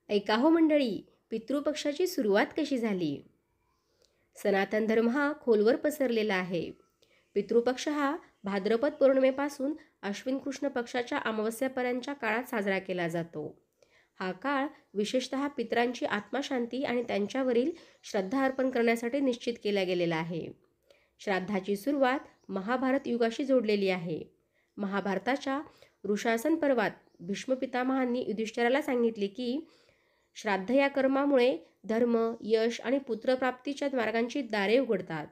ऐका हो मंडळी, पितृपक्षाची सुरुवात कशी झाली? सनातन धर्म हा खोलवर पसरलेला आहे. पितृपक्ष हा भाद्रपद पौर्णिमेपासून अश्विन कृष्ण पक्षाच्या अमावस्येपर्यंतच्या काळात साजरा केला जातो. हा काळ विशेषतः पितरांची आत्मशांती आणि त्यांच्यावरील श्रद्धा अर्पण करण्यासाठी निश्चित केला गेलेला आहे. श्राद्धाची सुरुवात महाभारत युगाशी जोडलेली आहे. महाभारताच्या ऋशासन पर्वात भीष्म पितामहांनी युधिष्ठिराला सांगितले की श्राद्ध या कर्मामुळे धर्म, यश आणि पुत्रप्राप्तीच्या मार्गांची दारे उघडतात.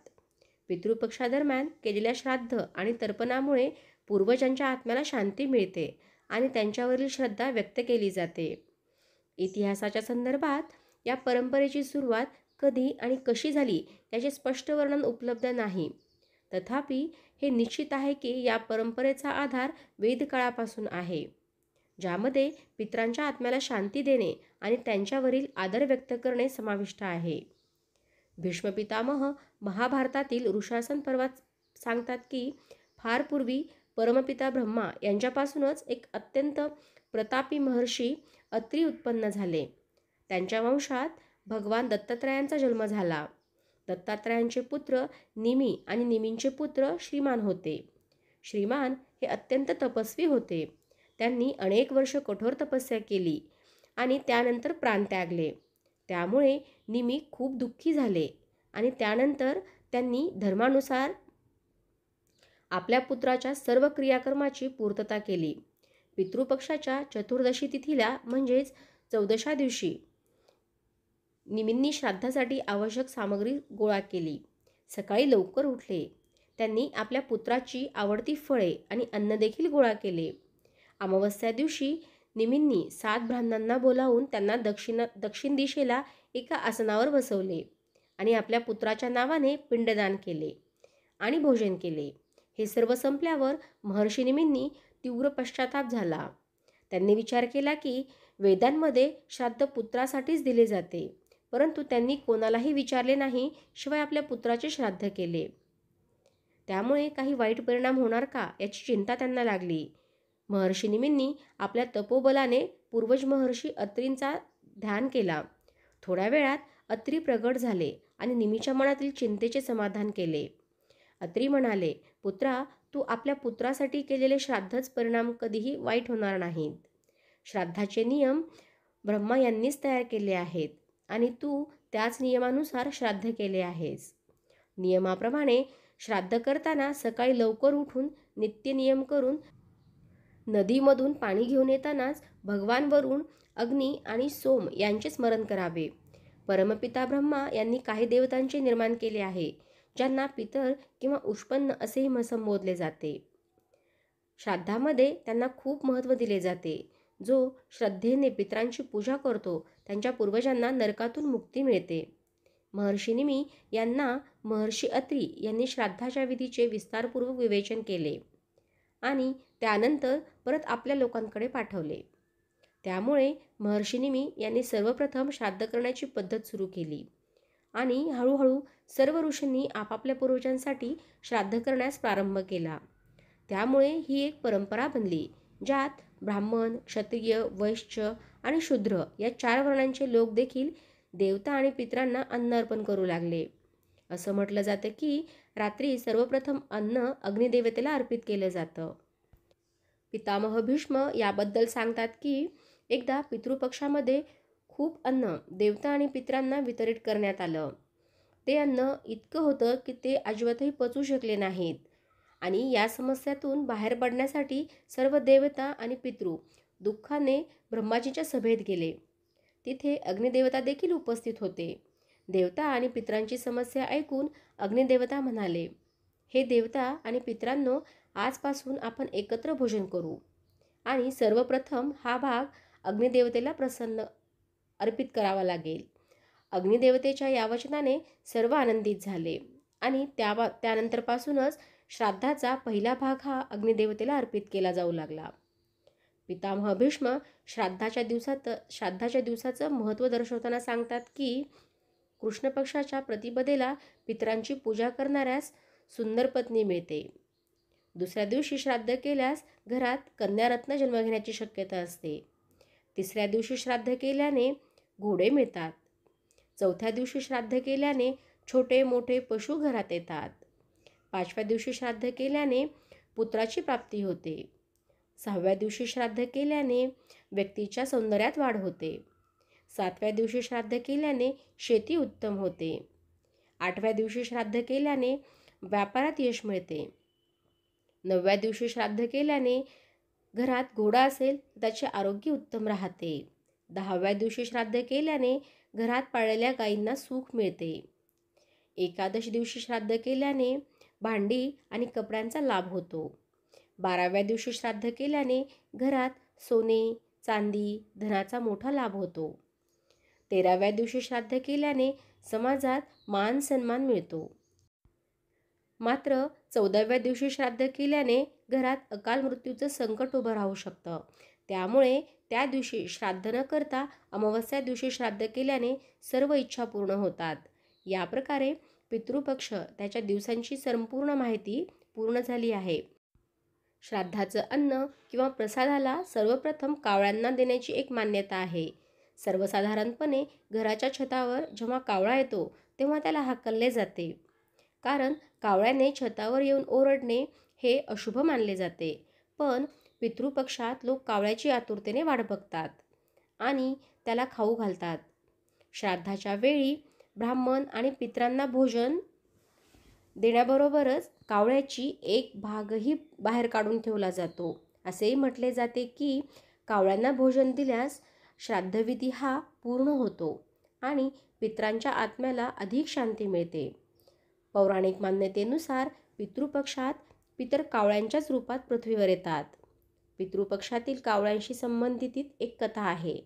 पितृपक्षादरम्यान केलेल्या श्राद्ध आणि तर्पणामुळे पूर्वजांच्या आत्म्याला शांती मिळते आणि त्यांच्यावरील श्रद्धा व्यक्त केली जाते. इतिहासाच्या संदर्भात या परंपरेची सुरुवात कधी आणि कशी झाली याचे स्पष्ट वर्णन उपलब्ध नाही. तथापि हे निश्चित आहे की या परंपरेचा आधार वेदकाळापासून आहे, ज्यामध्ये पितरांच्या आत्म्याला शांती देणे आणि त्यांच्यावरील आदर व्यक्त करणे समाविष्ट आहे. भीष्म पितामह महाभारतातील ऋशासन पर्वात सांगतात की फार पूर्वी परमपिता ब्रह्मा यांच्यापासूनच एक अत्यंत प्रतापी महर्षी अत्री उत्पन्न झाले. त्यांच्या वंशात भगवान दत्तात्रयांचा जन्म झाला. दत्तात्रयांचे पुत्र निमी आणि निमींचे पुत्र श्रीमान होते. श्रीमान हे अत्यंत तपस्वी होते. त्यांनी अनेक वर्ष कठोर तपस्या केली आणि त्यानंतर प्राण त्यागले. त्यामुळे निमी खूप दुःखी झाले आणि त्यानंतर त्यांनी धर्मानुसार आपल्या पुत्राच्या सर्व क्रियाकर्माची पूर्तता केली. पितृपक्षाच्या चतुर्दशी तिथीला म्हणजेच 14व्या दिवशी निमींनी श्राद्धासाठी आवश्यक सामग्री गोळा केली. सकाळी लवकर उठले. त्यांनी आपल्या पुत्राची आवडती फळे आणि अन्न देखील गोळा केले. अमावस्या दिवशी निमींनी 7 ब्राह्मणांना बोलावून त्यांना दक्षिण दिशेला एका आसनावर बसवले आणि आपल्या पुत्राच्या नावाने पिंडदान केले आणि भोजन केले. हे सर्व संपल्यावर महर्षी निमींनी तीव्र पश्चाताप झाला. त्यांनी विचार केला की वेदांमध्ये श्राद्ध पुत्रासाठीच दिले जाते, परंतु त्यांनी कोणालाही विचारले नाही शिवाय आपल्या पुत्राचे श्राद्ध केले. त्यामुळे काही वाईट परिणाम होणार का याची चिंता त्यांना लागली. महर्षी निमींनी आपल्या तपोबलाने पूर्वज महर्षी अत्रींचा ध्यान केला. थोड्या वेळात अत्री प्रगट झाले आणि निमीच्या मनातील चिंतेचे समाधान केले. अत्री म्हणाले, पुत्रा, तू आपल्या पुत्रासाठी केलेले श्राद्धच परिणाम कधीही वाईट होणार नाहीत. श्राद्धाचे नियम ब्रह्मा यांनीच तयार केले आहेत आणि तू त्याच नियमानुसार श्राद्ध केले आहेस. नियमाप्रमाणे श्राद्ध करताना सकाळी लवकर उठून नित्य नियम करून नदीमधून पाणी घेऊन येतानाच भगवान वरुण, अग्नी आणि सोम यांचे स्मरण करावे. परमपिता ब्रह्मा यांनी काही देवतांचे निर्माण केले आहे, ज्यांना पितर किंवा उष्पन्न असेही संबोधले जाते. श्राद्धामध्ये त्यांना खूप महत्त्व दिले जाते. जो श्रद्धेने पितरांची पूजा करतो त्यांच्या पूर्वजांना नरकातून मुक्ती मिळते. महर्षी निमी यांना महर्षी अत्री यांनी श्राद्धाच्या विधीचे विस्तारपूर्वक विवेचन केले आणि त्यानंतर परत आपल्या लोकांकडे पाठवले. त्यामुळे महर्षी निमी यांनी सर्वप्रथम श्राद्ध करण्याची पद्धत सुरू केली आणि हळूहळू सर्व ऋषींनी आपापल्या पूर्वजांसाठी श्राद्ध करण्यास प्रारंभ केला. त्यामुळे ही एक परंपरा बनली, ज्यात ब्राह्मण, क्षत्रिय, वैश्य आणि शूद्र या 4 वर्णांचे लोक देखील देवता आणि पितरांना अन्न अर्पण करू लागले. असं म्हटलं जातं की रात्री सर्वप्रथम अन्न अग्निदेवतेला अर्पित केलं जातं. पितामह भीष्म याबद्दल सांगतात की एकदा पितृपक्षामध्ये खूप अन्न देवता आणि पितरांना वितरित करण्यात आलं. ते अन्न इतकं होतं की ते अजिबातही पचू शकले नाहीत आणि या समस्येतून बाहेर पडण्यासाठी सर्व देवता आणि पितृ दुःखाने ब्रह्माजीच्या सभेत गेले. तिथे अग्निदेवता देखील उपस्थित होते. देवता आणि पितरांची समस्या ऐकून अग्निदेवता म्हणाले, हे देवता आणि पितरांनो, आजपासून आपण एकत्र भोजन करू आणि सर्वप्रथम हा भाग अग्निदेवतेला प्रसन्न अर्पित करावा लागेल. अग्निदेवतेच्या या वचनाने सर्व आनंदित झाले आणि त्यानंतरपासूनच श्राद्धाचा पहिला भाग हा अग्निदेवतेला अर्पित केला जाऊ लागला. पितामह भीष्म श्राद्धाच्या दिवसाचं महत्त्व दर्शवताना सांगतात की कृष्ण पक्षाच्या प्रतिपदेला पितरांची पूजा करणाऱ्यास सुंदर पत्नी मिळते. दुसऱ्या दिवशी श्राद्ध केल्यास घरात कन्यारत्न जन्म घेण्याची शक्यता असते. तिसऱ्या दिवशी श्राद्ध केल्याने घोडे मिळतात. चौथ्या दिवशी श्राद्ध केल्याने छोटे मोठे पशु घरात येतात. 5व्या दिवशी श्राद्ध केल्याने पुत्राची प्राप्ती होते. 6व्या दिवशी श्राद्ध केल्याने व्यक्तीच्या सौंदर्यात वाढ होते. 7व्या दिवशी श्राद्ध केल्याने शेती उत्तम होते. 8व्या दिवशी श्राद्ध केल्याने व्यापारात यश मिळते. 9व्या दिवशी श्राद्ध केल्याने घरात घोडा असेल तर त्याचे आरोग्य उत्तम राहते. 10व्या दिवशी श्राद्ध केल्याने घरात पाळलेल्या गायींना सुख मिळते. एकादशी दिवशी श्राद्ध केल्याने भांडी आणि कपड्यांचा लाभ होतो. 12व्या दिवशी श्राद्ध केल्याने घरात सोने, चांदी, धनाचा मोठा लाभ होतो. 13व्या दिवशी श्राद्ध केल्याने समाजात मान सन्मान मिळतो. मात्र 14व्या दिवशी श्राद्ध केल्याने घरात अकाल मृत्यूचं संकट उभं राहू शकतं. त्यामुळे त्या दिवशी श्राद्ध न करता अमावस्या दिवशी श्राद्ध केल्याने सर्व इच्छा पूर्ण होतात. या प्रकारे पितृपक्ष त्याच्या दिवसांची संपूर्ण माहिती पूर्ण झाली आहे. श्राद्धाचं अन्न किंवा प्रसादाला सर्वप्रथम कावळ्यांना देण्याची एक मान्यता आहे. सर्वसाधारणपणे घराच्या छतावर जेव्हा कावळा येतो तेव्हा त्याला हाकलले जाते, कारण कावळ्याने छतावर येऊन ओरडणे हे अशुभ मानले जाते. पण पितृपक्षात लोक कावळ्याची आतुरतेने वाट बघतात आणि त्याला खाऊ घालतात. श्राद्धाच्या वेळी ब्राह्मण आणि पितरांना भोजन देण्याबरोबरच कावळ्याची एक भागही बाहेर काढून ठेवला जातो. असेही म्हटले जाते की कावळ्यांना भोजन दिल्यास श्राद्धविधी हा पूर्ण होतो आणि पितरांच्या आत्म्याला अधिक शांती मिळते. पौराणिक मान्यतेनुसार पितृपक्षात पितर कावळ्यांच्याच रूपात पृथ्वीवर येतात. पितृपक्षातील कावळ्यांशी संबंधित एक कथा आहे,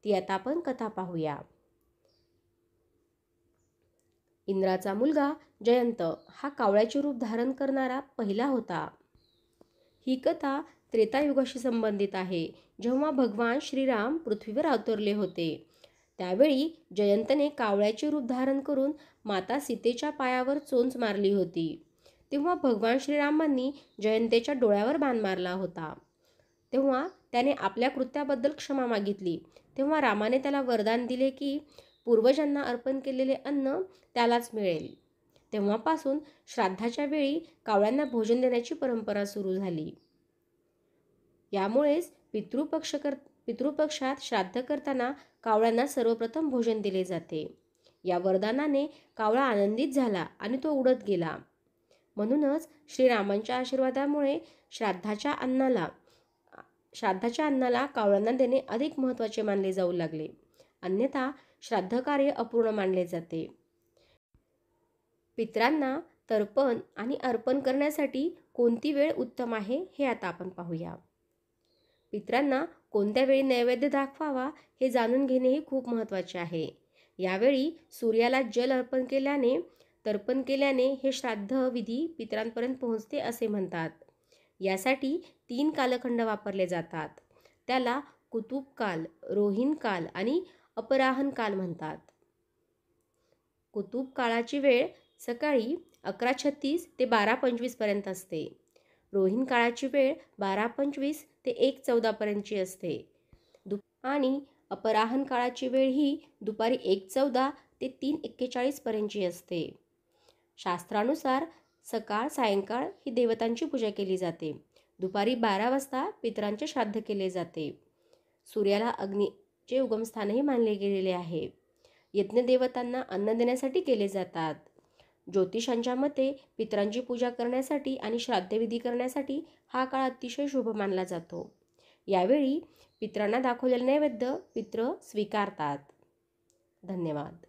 ती आता आपण कथा पाहूया. इंद्राचा मुलगा जयंत हा कावळ्याचे रूप धारण करणारा पहिला होता. ही कथा त्रेतायुगाशी संबंधित आहे, जेव्हा भगवान श्रीराम पृथ्वीवर अवतरले होते. त्यावेळी जयंतने कावळ्याचे रूप धारण करून माता सीतेच्या पायावर चोंच मारली होती. तेव्हा भगवान श्रीरामांनी जयंतेच्या डोळ्यावर बाण मारला होता. तेव्हा त्याने आपल्या कृत्याबद्दल क्षमा मागितली. तेव्हा रामाने त्याला वरदान दिले की पूर्वजांना अर्पण केलेले अन्न त्यालाच मिळेल. तेव्हापासून श्राद्धाच्या वेळी कावळ्यांना भोजन देण्याची परंपरा सुरू झाली. यामुळेच पितृपक्षात श्राद्ध करताना कावळ्यांना सर्वप्रथम भोजन दिले जाते. या वरदानाने कावळा आनंदित झाला आणि तो उडत गेला. म्हणूनच श्रीरामांच्या आशीर्वादामुळे श्राद्धाच्या अन्नाला कावळ्यांना देणे अधिक महत्त्वाचे मानले जाऊ लागले. अन्यथा श्राद्ध कार्य अपूर्ण मानले जाते. पितरांना तर्पण आणि अर्पण करण्यासाठी कोणती वेळ उत्तम आहे हे आता आपण पाहूया. पितरांना कोणत्या वेळी नैवेद्य दाखवावा हे जाणून घेणेही खूप महत्त्वाचे आहे. यावेळी सूर्याला जल तर्पण केल्याने हे श्राद्ध विधी पितरांपर्यंत पोहोचते असे म्हणतात. यासाठी 3 कालखंड वापरले जातात. त्याला कुतुब काल, रोहिण काल आणि अपराहन काल म्हणतात. कुतुब काळाची वेळ सकाळी 11:36 ते 12:25 पर्यंत असते. रोहिण काळाची वेळ 12:25 ते 1:14 पर्यंतची असते आणि अपराहन काळाची वेळ ही दुपारी 1:14 ते 3:41 पर्यंतची असते. शास्त्रानुसार सकाळ सायंकाळ ही देवतांची पूजा केली जाते. दुपारी 12 वाजता पितरांचे श्राद्ध केले जाते. सूर्याला अग्नीचे उगमस्थानही मानले गेलेले आहे. यज्ञदेवतांना अन्न देण्यासाठी केले जातात. ज्योतिषांच्या मते पितरांची पूजा करण्यासाठी आणि श्राद्धविधी करण्यासाठी हा काळ अतिशय शुभ मानला जातो. यावेळी पितरांना दाखवलेले नैवेद्य पितृ स्वीकारतात. धन्यवाद.